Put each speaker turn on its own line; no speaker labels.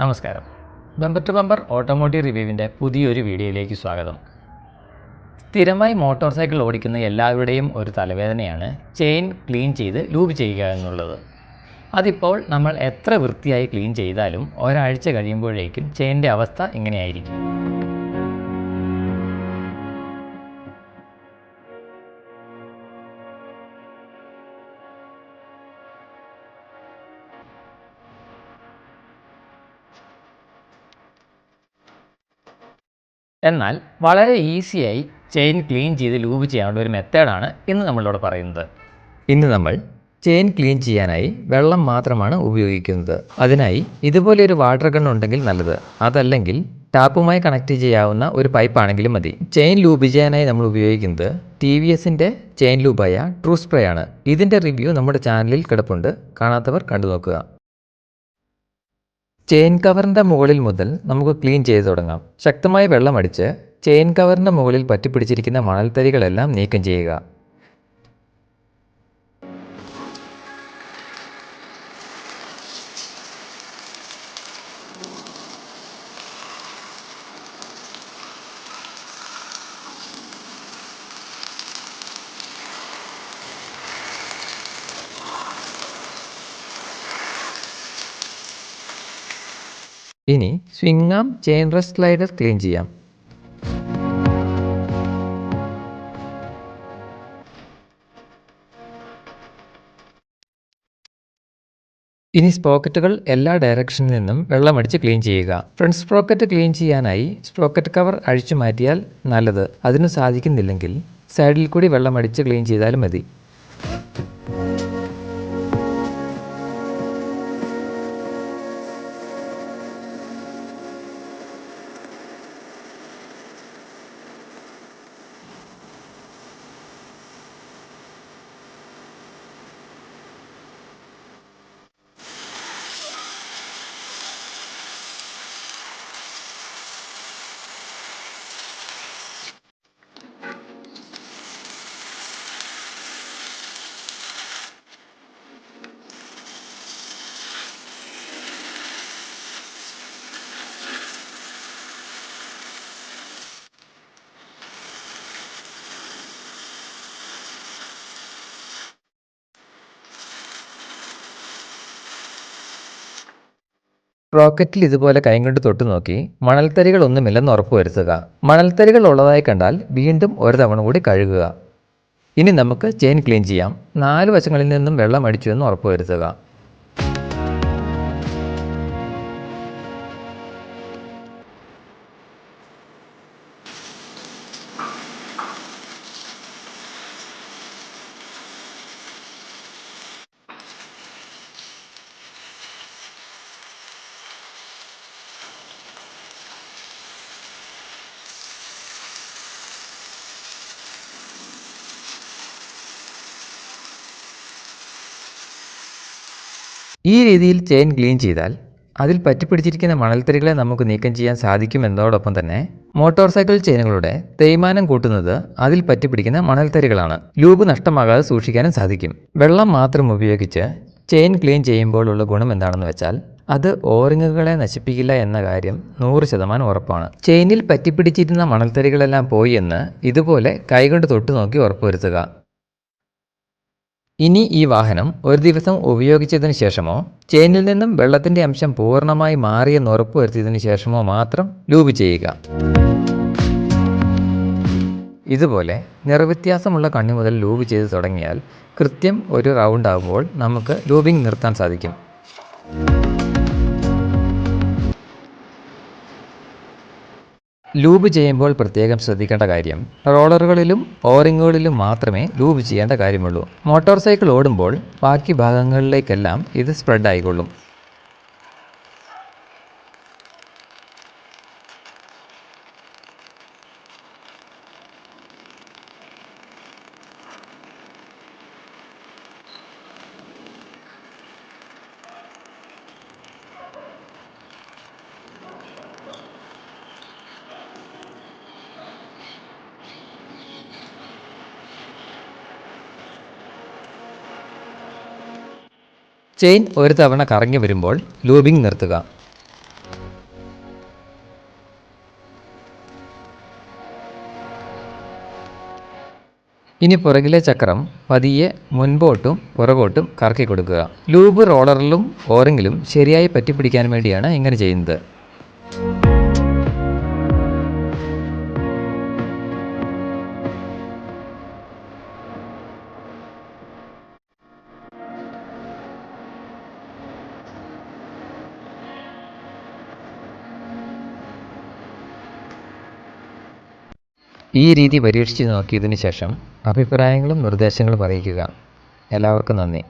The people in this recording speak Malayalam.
നമസ്കാരം. ബമ്പർ ടു ബമ്പർ ഓട്ടോമോട്ടീവ് റിവ്യൂവിൻ്റെ പുതിയൊരു വീഡിയോയിലേക്ക് സ്വാഗതം. സ്ഥിരമായി മോട്ടോർ സൈക്കിൾ ഓടിക്കുന്ന എല്ലാവരുടെയും ഒരു തലവേദനയാണ് ചെയിൻ ക്ലീൻ ചെയ്ത് ലൂബ് ചെയ്യുക എന്നുള്ളത്. അതിപ്പോൾ നമ്മൾ എത്ര വൃത്തിയായി ക്ലീൻ ചെയ്താലും ഒരാഴ്ച കഴിയുമ്പോഴേക്കും ചെയിനിൻ്റെ അവസ്ഥ ഇങ്ങനെയായിരിക്കും. എന്നാൽ വളരെ ഈസിയായി ചെയിൻ ക്ലീൻ ചെയ്ത് ലൂബ് ചെയ്യാനുള്ള ഒരു മെത്തേഡാണ് ഇന്ന് നമ്മളിവിടെ പറയുന്നത്. ഇന്ന് നമ്മൾ ചെയിൻ ക്ലീൻ ചെയ്യാനായി വെള്ളം മാത്രമാണ് ഉപയോഗിക്കുന്നത്. അതിനായി ഇതുപോലെയൊരു വാട്ടർ ഗൺ ഉണ്ടെങ്കിൽ നല്ലത്. അതല്ലെങ്കിൽ ടാപ്പുമായി കണക്ട് ചെയ്യാവുന്ന ഒരു പൈപ്പാണെങ്കിലും മതി. ചെയിൻ ലൂബ് ചെയ്യാനായി നമ്മൾ ഉപയോഗിക്കുന്നത് TVSൻ്റെ ചെയിൻ ലൂബായ ട്രൂ സ്പ്രേ ആണ്. ഇതിൻ്റെ റിവ്യൂ നമ്മുടെ ചാനലിൽ കിടപ്പുണ്ട്, കാണാത്തവർ കണ്ടു നോക്കുക. ചെയിൻ കവറിൻ്റെ മുകളിൽ മുതൽ നമുക്ക് ക്ലീൻ ചെയ്ത് തുടങ്ങാം. ശക്തമായി വെള്ളമടിച്ച് ചെയിൻ കവറിൻ്റെ മുകളിൽ പറ്റിപ്പിടിച്ചിരിക്കുന്ന മണൽത്തരികളെല്ലാം നീക്കം ചെയ്യുക. ഇനി സ്വിംഗ് ആം ചെയിൻ റെസ്റ്റ് സ്ലൈഡർ ക്ലീൻ ചെയ്യാം. ഇനി സ്പ്രോക്കറ്റുകൾ എല്ലാ ഡയറക്ഷനിൽ നിന്നും വെള്ളമടിച്ച് ക്ലീൻ ചെയ്യുക. ഫ്രണ്ട് സ്പ്രോക്കറ്റ് ക്ലീൻ ചെയ്യാനായി സ്പ്രോക്കറ്റ് കവർ അഴിച്ചു മാറ്റിയാൽ നല്ലത്. അതിന് സാധിക്കുന്നില്ലെങ്കിൽ സൈഡിൽ കൂടി വെള്ളമടിച്ച് ക്ലീൻ ചെയ്താലും മതി. റോക്കറ്റിൽ ഇതുപോലെ കൈകൊണ്ട് തൊട്ടു നോക്കി മണൽത്തരികൾ ഒന്നുമില്ലെന്ന് ഉറപ്പുവരുത്തുക. മണൽത്തരികൾ ഉള്ളതായി കണ്ടാൽ വീണ്ടും ഒരു തവണ കൂടി കഴുകുക. ഇനി നമുക്ക് ചെയിൻ ക്ലീൻ ചെയ്യാം. 4 വശങ്ങളിൽ നിന്നും വെള്ളം അടിച്ചു എന്ന് ഉറപ്പുവരുത്തുക. ഈ രീതിയിൽ ചെയിൻ ക്ലീൻ ചെയ്താൽ അതിൽ പറ്റിപ്പിടിച്ചിരിക്കുന്ന മണൽത്തരികളെ നമുക്ക് നീക്കം ചെയ്യാൻ സാധിക്കുമെന്നതോടൊപ്പം തന്നെ മോട്ടോർ സൈക്കിൾ ചെയിനുകളുടെ തേയ്മാനം കൂട്ടുന്നത് അതിൽ പറ്റിപ്പിടിക്കുന്ന മണൽത്തരികളാണ്. ലൂബ് നഷ്ടമാകാതെ സൂക്ഷിക്കാനും സാധിക്കും. വെള്ളം മാത്രം ഉപയോഗിച്ച് ചെയിൻ ക്ലീൻ ചെയ്യുമ്പോഴുള്ള ഗുണം എന്താണെന്ന് വെച്ചാൽ അത് ഓറിങ്ങുകളെ നശിപ്പിക്കില്ല എന്ന കാര്യം 100% ഉറപ്പാണ്. ചെയിനിൽ പറ്റിപ്പിടിച്ചിരുന്ന മണൽത്തരികളെല്ലാം പോയി എന്ന് ഇതുപോലെ കൈകൊണ്ട് തൊട്ടു നോക്കി ഉറപ്പുവരുത്തുക. ഇനി ഈ വാഹനം ഒരു ദിവസം ഉപയോഗിച്ചതിന് ശേഷമോ ചെയിനിൽ നിന്നും വെള്ളത്തിൻ്റെ അംശം പൂർണ്ണമായി മാറിയെന്ന് ഉറപ്പുവരുത്തിയതിനു ശേഷമോ മാത്രം ലൂബ് ചെയ്യുക. ഇതുപോലെ നിറവ്യത്യാസമുള്ള കണ്ണി മുതൽ ലൂബ് ചെയ്ത് തുടങ്ങിയാൽ കൃത്യം ഒരു റൗണ്ട് ആകുമ്പോൾ നമുക്ക് ലൂബിംഗ് നിർത്താൻ സാധിക്കും. ലൂബ് ചെയ്യുമ്പോൾ പ്രത്യേകം ശ്രദ്ധിക്കേണ്ട കാര്യം റോളറുകളിലും ഓറിങ്ങുകളിലും മാത്രമേ ലൂബ് ചെയ്യേണ്ട കാര്യമുള്ളൂ. മോട്ടോർ സൈക്കിൾ ഓടുമ്പോൾ ബാക്കി ഭാഗങ്ങളിലേക്കെല്ലാം ഇത് സ്പ്രെഡ് ആയിക്കൊള്ളും. ചെയിൻ ഒരു തവണ കറങ്ങി വരുമ്പോൾ ലൂബിംഗ് നിർത്തുക. ഇനി പുറകിലെ ചക്രം പതിയെ മുൻപോട്ടും പുറകോട്ടും കറക്കി കൊടുക്കുക. ലൂബ് റോളറിലും ഓറിങ്ങിലും ശരിയായി പറ്റിപ്പിടിക്കാൻ വേണ്ടിയാണ് ഇങ്ങനെ ചെയ്യുന്നത്. ഈ രീതി പരീക്ഷിച്ച് നോക്കിയതിനു ശേഷം അഭിപ്രായങ്ങളും നിർദ്ദേശങ്ങളും അറിയിക്കുക. എല്ലാവർക്കും നന്ദി.